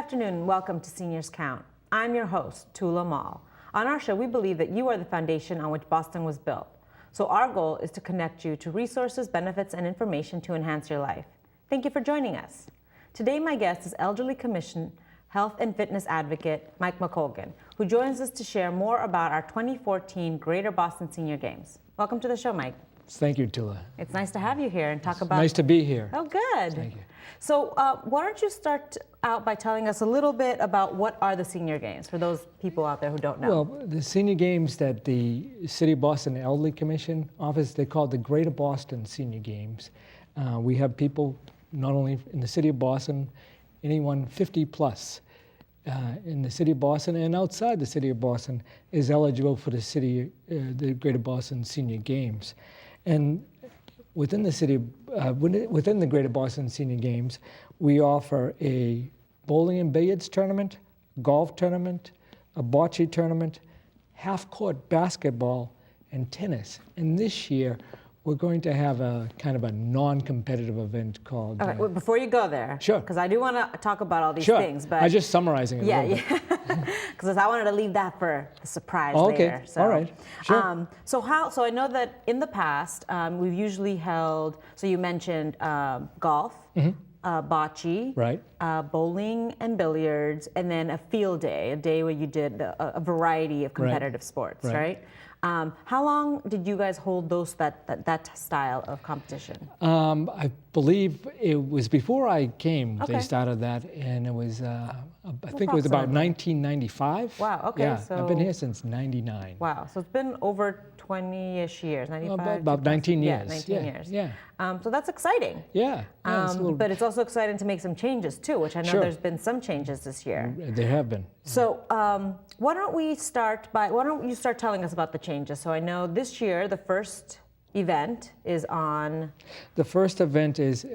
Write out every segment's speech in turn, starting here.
afternoon and welcome to Seniors Count. I'm your host, Tula Mall. On our show, we believe that you are the foundation on which Boston was built. So our goal is to connect you to resources, benefits, and information to enhance your life. Thank you for joining us. Today, my guest is Elderly Commission Health and Fitness Advocate Mike McColgan, who joins us to share more about our 2014 Greater Boston Senior Games. Welcome to the show, Mike. Thank you, Tula. It's nice to have you here and talk about... Nice to be here. Oh, good. Thank you. So why don't you start out by telling us a little bit about what are the Senior Games for those people out there who don't know? Well, the Senior Games that the City of Boston Elderly Commission offers, they're called the Greater Boston Senior Games. We have people not only in the City of Boston, anyone 50 plus in the City of Boston and outside the City of Boston is eligible for the Greater Boston Senior Games. And within within the Greater Boston Senior Games, we offer a bowling and billiards tournament, golf tournament, a bocce tournament, half-court basketball, and tennis. And this year, we're going to have a kind of a non-competitive event called... Okay, well, before you go there, sure, because I do want to talk about all these sure. things, but I'm just summarizing it a little bit. Because I wanted to leave that for the surprise okay. later. So, all right, sure. So I know that in the past we've usually held. So you mentioned golf, bocce, right, bowling and billiards, and then a field day, a day where you did a variety of competitive sports, right? How long did you guys hold that style of competition? I believe it was before I came. Okay. They started that, and it was I think it was about 1995. Wow. Okay. Yeah, so I've been here since '99. Wow. So it's been over 20-ish years. 95. About 19 years. Yeah, 19 years. Yeah. So that's exciting. Yeah. But it's also exciting to make some changes too, which I know there's been some changes this year. There have been. So why don't you start telling us about the changes? So I know this year the first event is on... The first event is,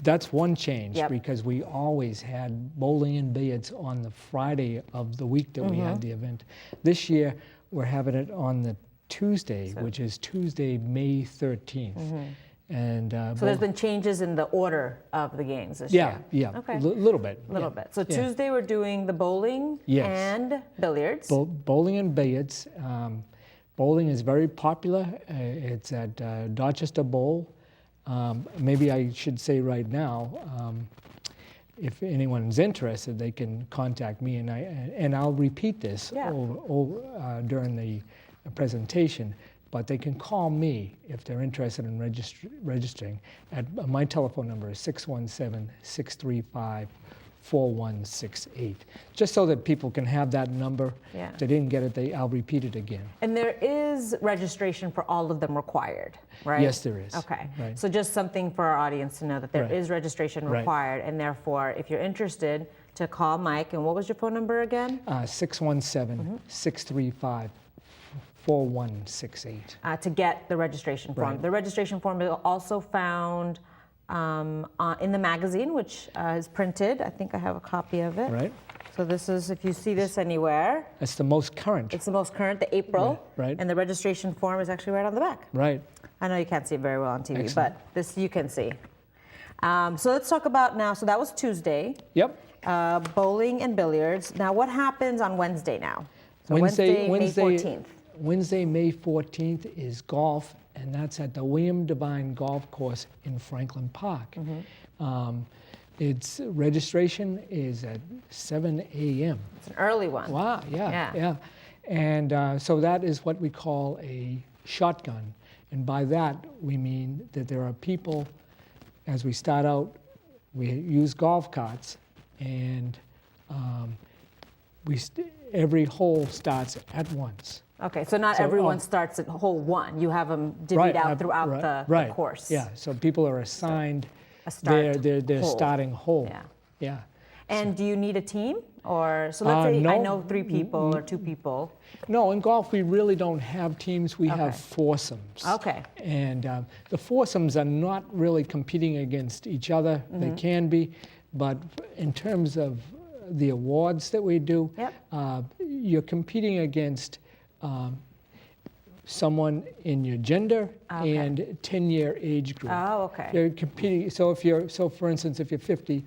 that's one change, Yep. because we always had bowling and billiards on the Friday of the week that we had the event. This year, we're having it on the Tuesday, which is Tuesday, May 13th. And so there's been changes in the order of the games this year? Yeah, okay. Little bit. Little bit. So Tuesday we're doing the bowling and billiards? Bowling and billiards. Bowling is very popular. It's at Dorchester Bowl. Maybe I should say right now, if anyone's interested, they can contact me, and I'll repeat this during the presentation. But they can call me if they're interested in registering. My telephone number is 617-635-4168. Just so that people can have that number. Yeah. If they didn't get it, I'll repeat it again. And there is registration for all of them required, right? Yes, there is. Okay. Right. So just something for our audience to know that there is registration required, and therefore, if you're interested, to call Mike. And what was your phone number again? 617-635-4168. To get the registration form. Right. The registration form is also found in the magazine, which is printed. I think I have a copy of it. Right. So this is, if you see this anywhere. It's the most current. It's the most current, the April. Right. And the registration form is actually right on the back. Right. I know you can't see it very well on TV, Excellent. but this you can see. So let's talk about now, so that was Tuesday. Yep. Bowling and billiards. Now what happens on Wednesday now? So Wednesday, May 14th. Wednesday, May 14th is golf, and that's at the William Devine Golf Course in Franklin Park. Its registration is at 7 a.m. It's an early one. Wow, yeah. And so that is what we call a shotgun. And by that, we mean that there are people, as we start out, we use golf carts, and every hole starts at once. Okay, so not everyone starts at hole one. You have them divvied out throughout the course. Yeah, so people are assigned their starting hole. Yeah. And do you need a team? Or, so let's say no. I know 3 people or 2 people. No, in golf we really don't have teams, we have foursomes. Okay. And the foursomes are not really competing against each other. They can be, but in terms of the awards that we do, you're competing against someone in your gender and 10-year age group. Oh, okay. You're competing. So for instance, if you're 50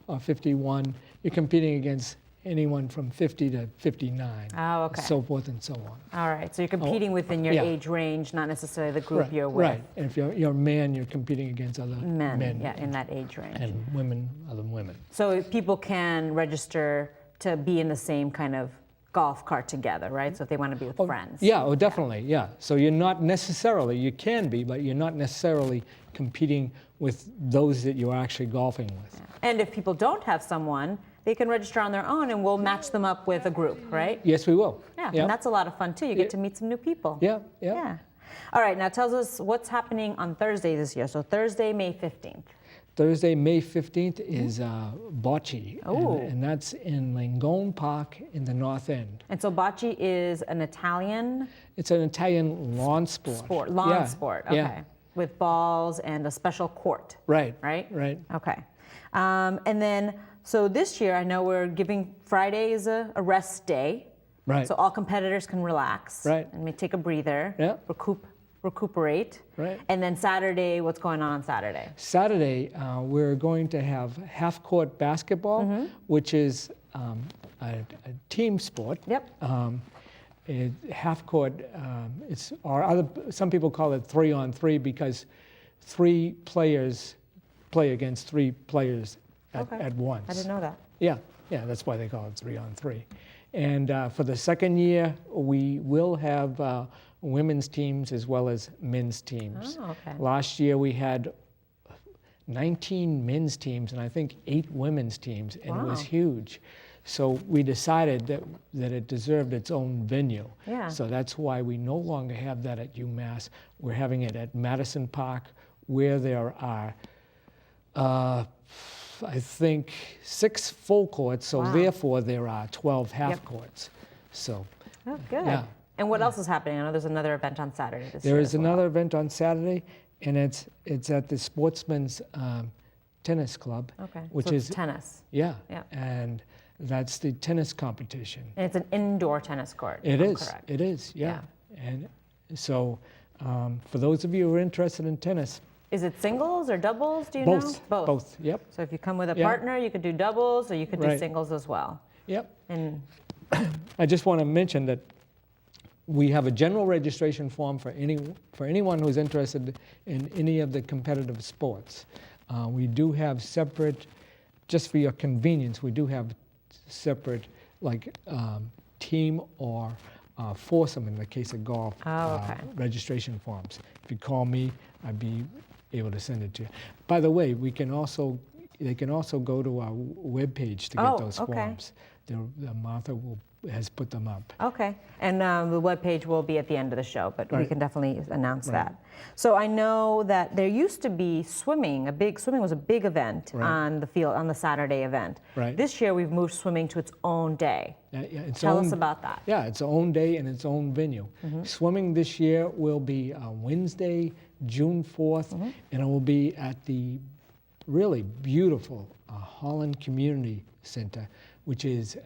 or 51, you're competing against anyone from 50 to 59. Oh, okay. So forth and so on. All right, so you're competing within your yeah. age range, not necessarily the group Right, you're with. right. And if you're a man, you're competing against other Men, yeah, in that age range. and women, other women. So people can register to be in the same kind of golf cart together, right? So if they want to be with friends. Yeah, oh, definitely, yeah. So you're not necessarily, you can be, but you're not necessarily competing with those that you're actually golfing with. And if people don't have someone, they can register on their own and we'll match them up with a group, right? Yes, we will. Yeah, Yeah, and that's a lot of fun too. You get to meet some new people. yeah, yeah. Yeah. All right, now tell us what's happening on Thursday this year. So Thursday, May 15th. Thursday, May 15th is Bocce, Oh. and that's in Langone Park in the North End. And so bocce is an Italian It's an Italian lawn sport. lawn Yeah, sport, okay. yeah. With balls and a special court, Right, right? right. Okay. And then, so this year, I know we're giving Friday is a rest day. Right. So all competitors can relax. Right. And may take a breather. Yeah. Recuperate. Right. And then Saturday, what's going on Saturday? Saturday, we're going to have half-court basketball, which is a team sport. Yep. Half-court, some people call it 3-on-3 because 3 players play against 3 players at once. I didn't know that. Yeah, that's why they call it 3-on-3. And for the second year, we will have women's teams as well as men's teams. Oh, okay. Last year we had 19 men's teams and I think 8 women's teams, and it was Wow. huge. So we decided that it deserved its own venue. Yeah. So that's why we no longer have that at UMass. We're having it at Madison Park, where there are I think 6 full courts, so Wow. therefore there are 12 half courts. So Oh, good. Yeah. And what else is happening? I know there's another event on Saturday this year. there is as well. another event on Saturday, and it's at the Sportsman's Tennis Club, Okay. which so it's is tennis. yeah, Yeah. and that's the tennis competition. And it's an indoor tennis court. It if I'm is. Correct. It is. Yeah. And so for those of you who are interested in tennis, Is it singles or doubles? Do you both, know? both. Yep, So if you come with a Yeah. partner, you could do doubles or you could do Right. singles as well. yep. And I just want to mention that we have a general registration form for anyone who's interested in any of the competitive sports. We do have separate, just for your convenience, we do have separate like team or foursome in the case of golf registration forms. If you call me, I'd be able to send it to you. By the way, they can also go to our webpage to get those okay. forms. Martha has put them up. okay. And the webpage will be at the end of the show, but we Right. can definitely announce Right. that. So I know that there used to be swimming was a big event Right. on the field, on the Saturday event. Right. This year we've moved swimming to its own day. Tell us about that. Yeah, its own day and its own venue. Swimming this year will be Wednesday, June 4th, and it will be at the really beautiful Holland Community Center, which is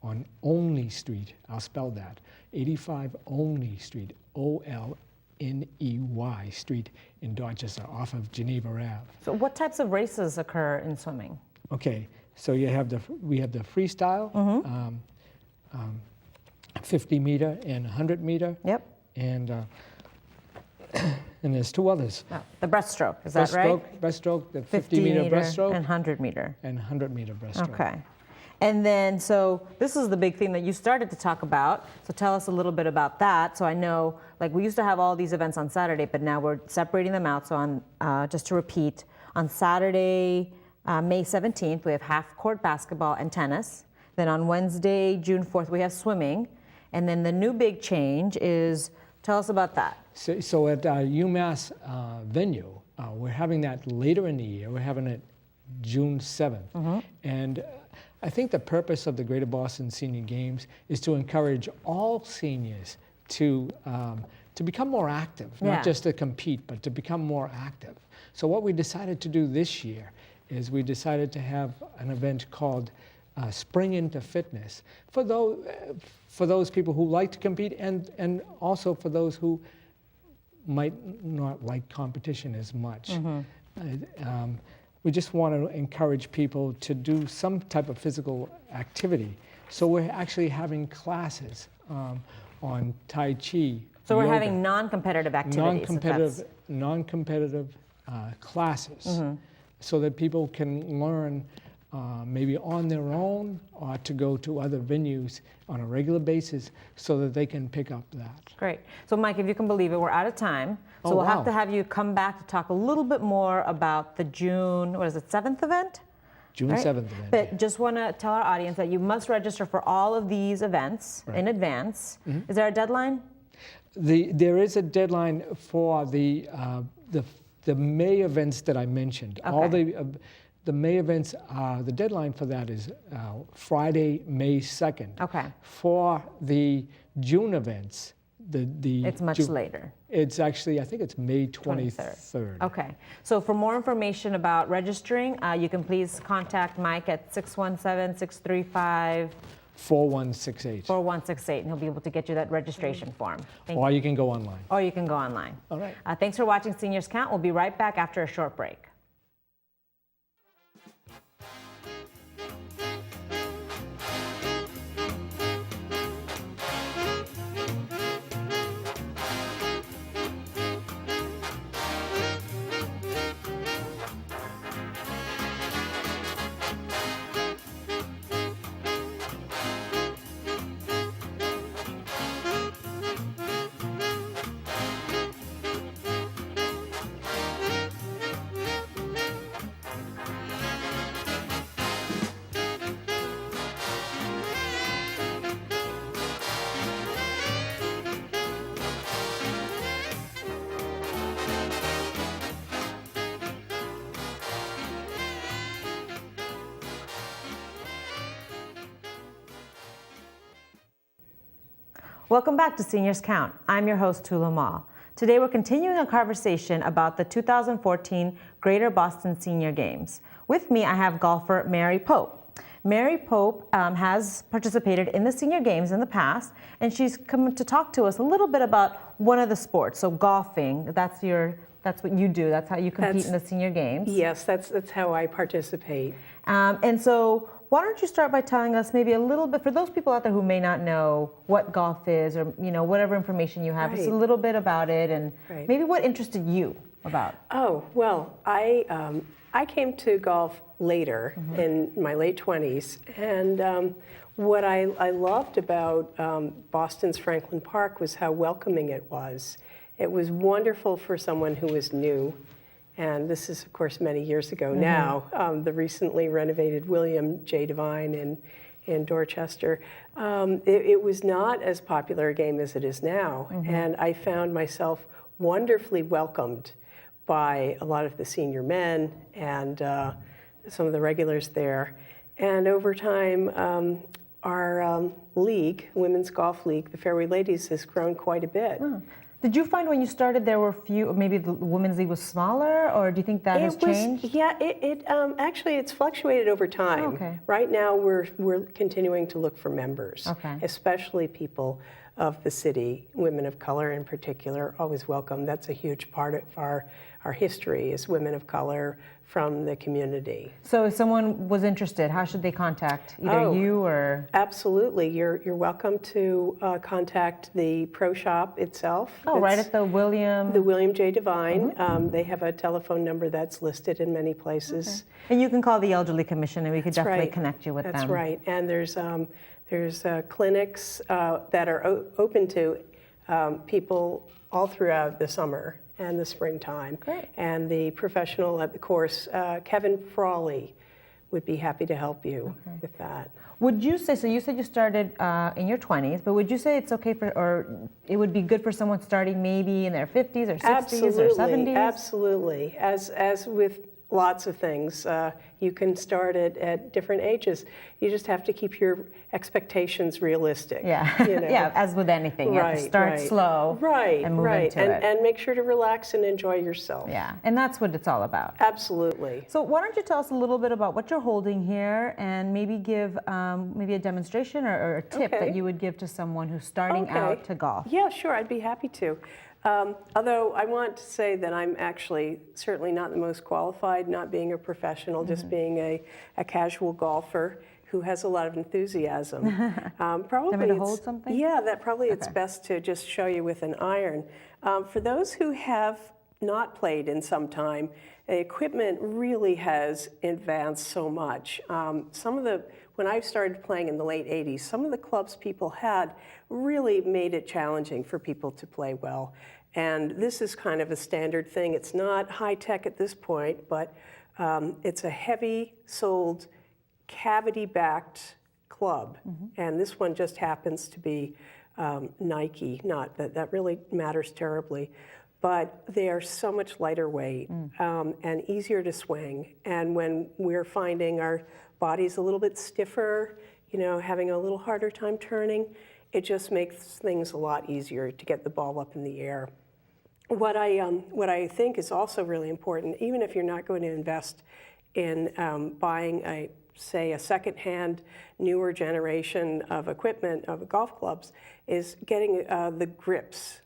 on Olney Street. I'll spell that. 85 Olney Street, Olney Street in Dorchester, off of Geneva Ave. So what types of races occur in swimming? Okay, so we have the freestyle, 50 meter and 100 meter, Yep. and there's 2 others. No, the breaststroke, is that right? Breaststroke, the 50 meter breaststroke, and 100 meter. and 100 meter breaststroke. Okay. And then, so this is the big thing that you started to talk about. So tell us a little bit about that. So I know, like we used to have all these events on Saturday, but now we're separating them out. So on, just to repeat, on Saturday, May 17th, we have half-court basketball and tennis. Then on Wednesday, June 4th, we have swimming. And then the new big change is, tell us about that. So at our UMass venue, we're having that later in the year. We're having it June 7th. And I think the purpose of the Greater Boston Senior Games is to encourage all seniors to become more active, Yeah. not just to compete, but to become more active. So what we decided to do this year is we decided to have an event called Spring into Fitness for those people who like to compete and also for those who might not like competition as much. we just want to encourage people to do some type of physical activity. So we're actually having classes on Tai Chi. So we're yoga, having non-competitive activities. non-competitive classes, so that people can learn maybe on their own or to go to other venues on a regular basis so that they can pick up that. Great. So Mike, if you can believe it, we're out of time. So Oh, we'll have wow. to have you come back to talk a little bit more about the June, 7th event? June Right. 7th event. But just want to tell our audience that you must register for all of these events in advance. Is there a deadline? There is a deadline for the May events that I mentioned. All Okay. the May events, the deadline for that is Friday, May 2nd. Okay. For the June events, It's much later. It's actually, I think it's May 23rd. Okay. So for more information about registering, you can please contact Mike at 617-635-4168, 4168. and he'll be able to get you that registration form. Thank you. Or you can go online. Or you can go online. All right. Thanks for watching Seniors Count. We'll be right back after a short break. Welcome back to Seniors Count. I'm your host, Tula Mall. Today we're continuing a conversation about the 2014 Greater Boston Senior Games. With me, I have golfer Mary Pope. Mary Pope has participated in the Senior Games in the past, and she's come to talk to us a little bit about one of the sports. So golfing, that's what you do. That's how you compete in the Senior Games. Yes, that's how I participate. And so why don't you start by telling us maybe a little bit, for those people out there who may not know what golf is, or whatever information you have, just a Right. little bit about it, and Right. maybe what interested you about. Oh, well, I came to golf later in my late 20s, and what I loved about Boston's Franklin Park was how welcoming it was. It was wonderful for someone who was new, and this is, of course, many years ago now, the recently renovated William J. Devine in Dorchester. It was not as popular a game as it is now, and I found myself wonderfully welcomed by a lot of the senior men and some of the regulars there. And over time, our league, Women's Golf League, the Fairway Ladies, has grown quite a bit. Did you find when you started there were few, maybe the women's league was smaller, or do you think that has changed? Yeah, actually it's fluctuated over time. Okay. Right now we're continuing to look for members, Okay. especially people of the city, women of color in particular, always welcome. That's a huge part of our history is women of color from the community. So if someone was interested, how should they contact either you or? Absolutely, you're welcome to contact the pro shop itself. Oh, right It's at the William. the William J. Devine. They have a telephone number that's listed in many places. And you can call the Elderly Commission, and we could definitely right. connect you with them. That's right, and there's clinics that are open to people all throughout the summer and the springtime. Great. And the professional at the course, Kevin Frawley, would be happy to help you with that. Would you say, so you said you started in your 20s, but would you say it's okay for, or it would be good for someone starting maybe in their 50s or 60s or 70s? Absolutely. As with lots of things, you can start at different ages. You just have to keep your expectations realistic. Yeah, you know? yeah, as with anything, you have to start slow and move into it. And make sure to relax and enjoy yourself. Yeah, and that's what it's all about. Absolutely. So why don't you tell us a little bit about what you're holding here, and maybe give maybe a demonstration or a tip that you would give to someone who's starting out to golf. Yeah, sure, I'd be happy to. Although I want to say that I'm actually certainly not the most qualified, not being a professional, just being a casual golfer who has a lot of enthusiasm. Probably Want me to hold something? Yeah, that probably it's best to just show you with an iron. For those who have not played in some time, the equipment really has advanced so much. When I started playing in the late 80s, some of the clubs people had really made it challenging for people to play well. And this is kind of a standard thing. It's not high tech at this point, but it's a heavy-soled, cavity-backed club. And this one just happens to be Nike. Not that really matters terribly. But they are so much lighter weight and easier to swing. And when we're finding our bodies a little bit stiffer, having a little harder time turning, it just makes things a lot easier to get the ball up in the air. What I think is also really important, even if you're not going to invest in buying say a secondhand, newer generation of equipment of golf clubs, is getting the grips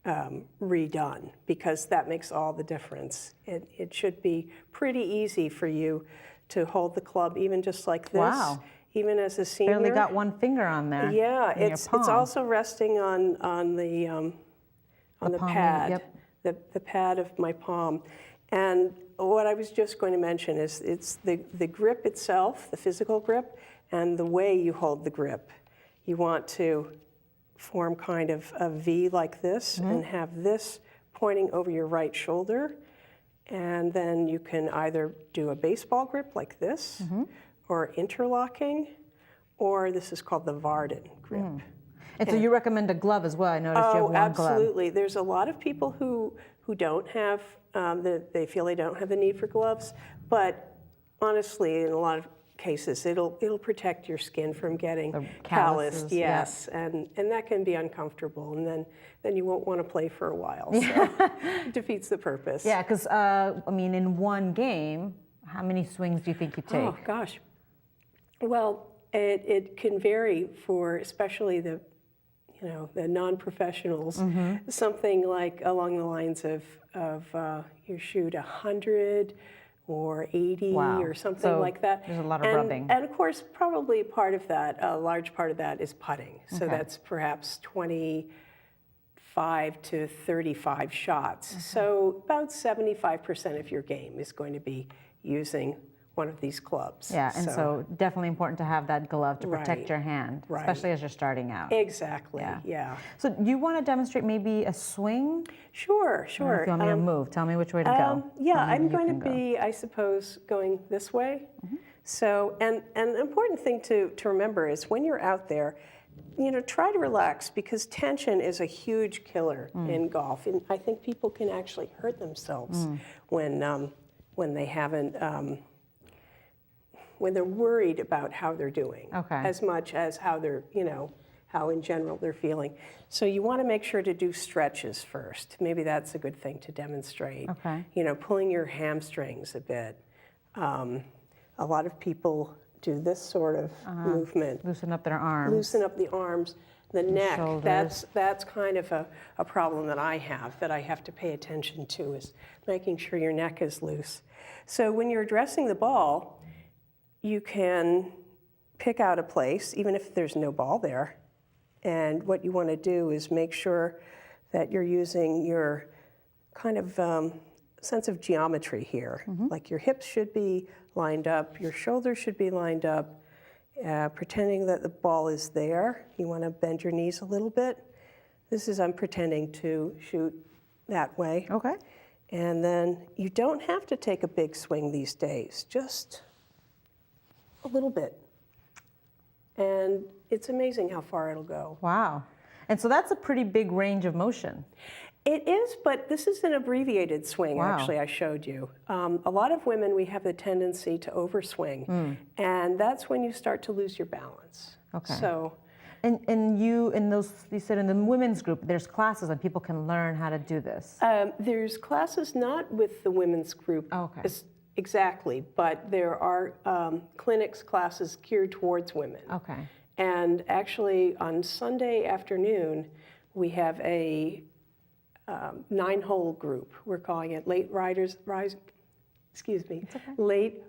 redone, because that makes all the difference. It should be pretty easy for you to hold the club, even just like this. Wow. Even as a senior. Barely got one finger on there. Yeah, in it's your palm. also resting on the palm, pad, yep. the pad of my palm. And what I was just going to mention is it's the grip itself, the physical grip, and the way you hold the grip. You want to form kind of a V like this and have this pointing over your right shoulder. And then you can either do a baseball grip like this, or interlocking, or this is called the Varden grip. And so you recommend a glove as well. I noticed you have one glove. Absolutely. There's a lot of people who don't have, they feel they don't have the need for gloves, but honestly, in a lot of cases, it'll protect your skin from getting calloused. Yes, and that can be uncomfortable, and then you won't want to play for a while. So it defeats the purpose. Yeah, because in one game, how many swings do you think you take? Oh gosh. Well, it can vary for especially the non-professionals. Something like along the lines of you shoot 100 or 80 or something like that. There's a lot of rubbing. And of course, probably part of that, a large part of that is putting. So that's perhaps 25 to 35 shots. So about 75% of your game is going to be using one of these clubs. Yeah, and so definitely important to have that glove to protect your hand, especially as you're starting out. Exactly, yeah. So do you want to demonstrate maybe a swing? Sure. If you want me to move, tell me which way to go. Yeah, I'm going to be, I suppose, going this way. So, and an important thing to remember is when you're out there, try to relax, because tension is a huge killer in golf. And I think people can actually hurt themselves when they haven't, when they're worried about how they're doing, as much as how they're, how in general they're feeling. So you want to make sure to do stretches first. Maybe that's a good thing to demonstrate. Pulling your hamstrings a bit. A lot of people do this sort of movement. Loosen up their arms. Loosen up the arms, the neck. Shoulders. That's kind of a problem that I have to pay attention to, is making sure your neck is loose. So when you're addressing the ball, you can pick out a place, even if there's no ball there. And what you want to do is make sure that you're using your kind of sense of geometry here. Like your hips should be lined up, your shoulders should be lined up, pretending that the ball is there. You want to bend your knees a little bit. I'm pretending to shoot that way. And then you don't have to take a big swing these days, just a little bit. And it's amazing how far it'll go. Wow. And so that's a pretty big range of motion. It is, but this is an abbreviated swing, actually, I showed you. A lot of women, we have the tendency to overswing, and that's when you start to lose your balance. Okay. So And you said in the women's group, there's classes and people can learn how to do this. there's classes not with the women's group Okay. exactly, but there are clinics, classes geared towards women. Okay. And actually, on Sunday afternoon, we have a 9-hole group. We're calling it Late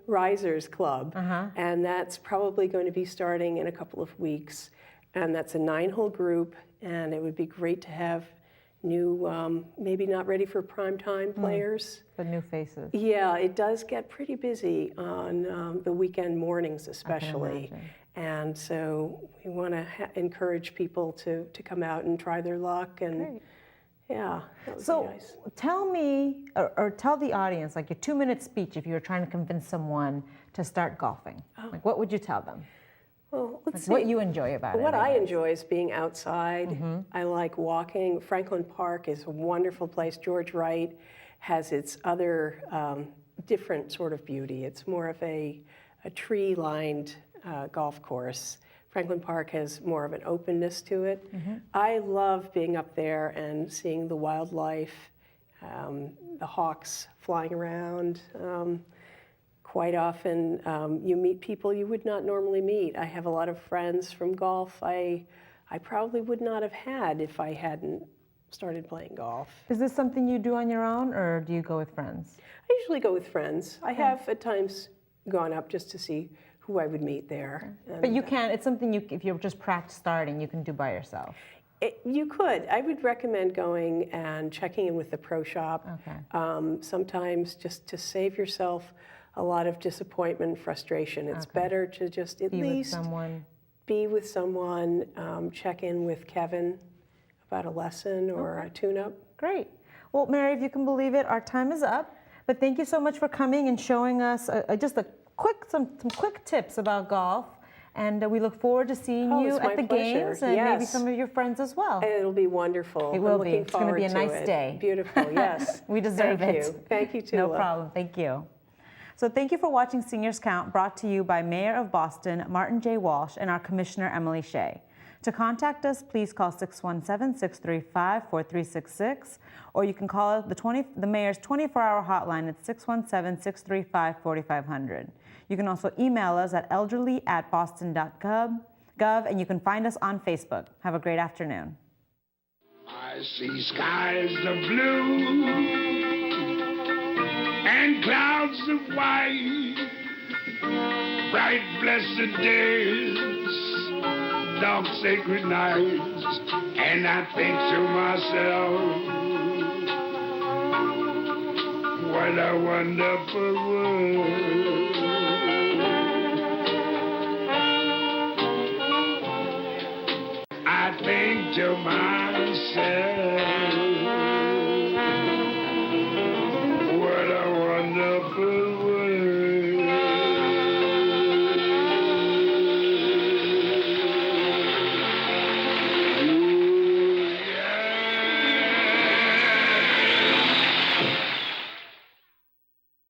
Risers Club. And that's probably going to be starting in a couple of weeks. And that's a 9-hole group, and it would be great to have new, maybe not ready for prime time players. The new faces. Yeah, it does get pretty busy on the weekend mornings especially. imagine. And so we want to encourage people to come out and try their luck. And Great. yeah, that would be So nice. tell me, or tell the audience, like your 2-minute speech if you were trying to convince someone to start golfing. Like what would you tell them? Well, let's see. What you enjoy about it. What I guess. enjoy is being outside. I like walking. Franklin Park is a wonderful place. George Wright has its other different sort of beauty. It's more of a tree-lined golf course. Franklin Park has more of an openness to it. I love being up there and seeing the wildlife, the hawks flying around. Quite often, you meet people you would not normally meet. I have a lot of friends from golf I probably would not have had if I hadn't started playing golf. Is this something you do on your own, or do you go with friends? I usually go with friends. I have at times gone up just to see who I would meet there. But you can. It's something if you're just practice starting, you can do by yourself. You could. I would recommend going and checking in with the pro shop. Okay. Sometimes just to save yourself a lot of disappointment, frustration. It's better to just at Be least with someone. be with someone, check in with Kevin about a lesson or a tune-up. Great. Well, Mary, if you can believe it, our time is up. But thank you so much for coming and showing us just some quick tips about golf. And we look forward to seeing you it's my at the pleasure. games and maybe Yes. some of your friends as well. It'll be wonderful. It will I'm be. looking It's gonna be a forward to nice it. day. Beautiful, yes. We deserve Thank it. you. Thank you, No Tula. problem. Thank you. So thank you for watching Seniors Count, brought to you by Mayor of Boston, Martin J. Walsh, and our Commissioner, Emily Shea. To contact us, please call 617-635-4366, or you can call the Mayor's 24-hour hotline at 617-635-4500. You can also email us at elderly@boston.gov, and you can find us on Facebook. Have a great afternoon. I see skies of blue and clouds of white, bright blessed days, dark sacred nights, and I think to myself, what a wonderful world. I think to myself,